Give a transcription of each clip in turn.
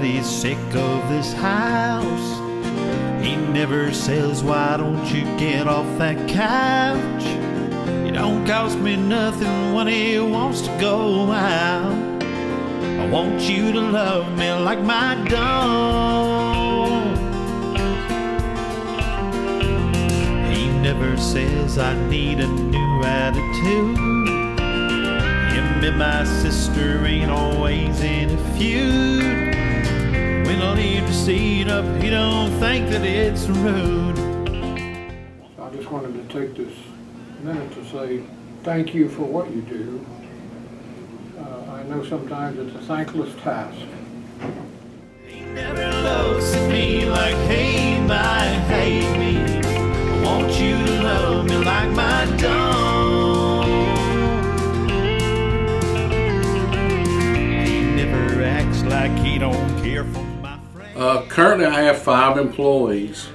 that he's sick of this house. He never says, why don't you get off that couch? It don't cost me nothing when he wants to go out. I want you to love me like my dog. He never says I need a new attitude. Him and my sister ain't always in a feud. When I leave the seat up, he don't think that it's rude. I just wanted to take this minute to say thank you for what you do. I know sometimes it's a thankless task. He never looks at me like he might hate me. I want you to love me like my dog. He never acts like he don't care for my friends. Currently I have 5 employees.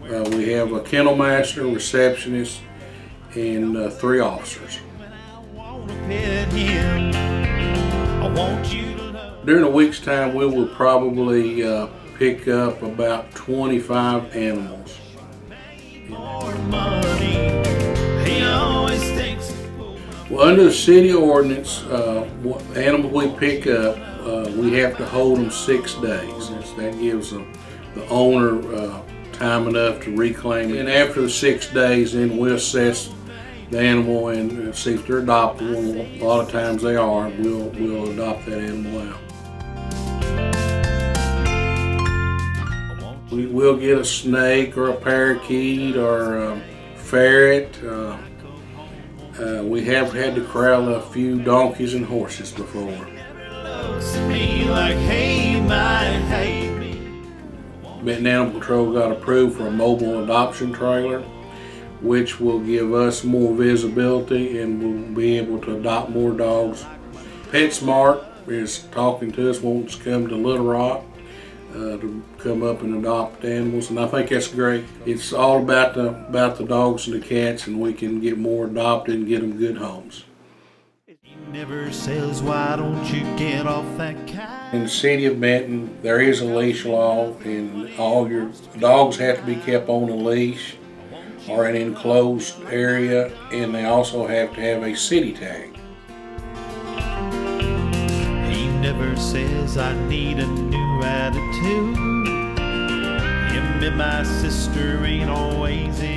We have a kennel master, receptionist, and 3 officers. During a week's time, we will probably pick up about 25 animals. Well, under the city ordinance, what animals we pick up, we have to hold them 6 days. That gives the owner time enough to reclaim it. And after the 6 days, then we'll assess the animal and see if they're adoptable. A lot of times they are. We'll adopt that animal out. We will get a snake or a parakeet or a ferret. We have had to corral a few donkeys and horses before. Benton Animal Control got approved for a mobile adoption trailer, which will give us more visibility and we'll be able to adopt more dogs. PetSmart is talking to us, wants to come to Little Rock to come up and adopt animals, and I think that's great. It's all about the dogs and the cats, and we can get more adopted and get them good homes. He never says, why don't you get off that couch? In the city of Benton, there is a leash law, and all your dogs have to be kept on a leash or an enclosed area, and they also have to have a city tag. He never says I need a new attitude. Him and my sister ain't always in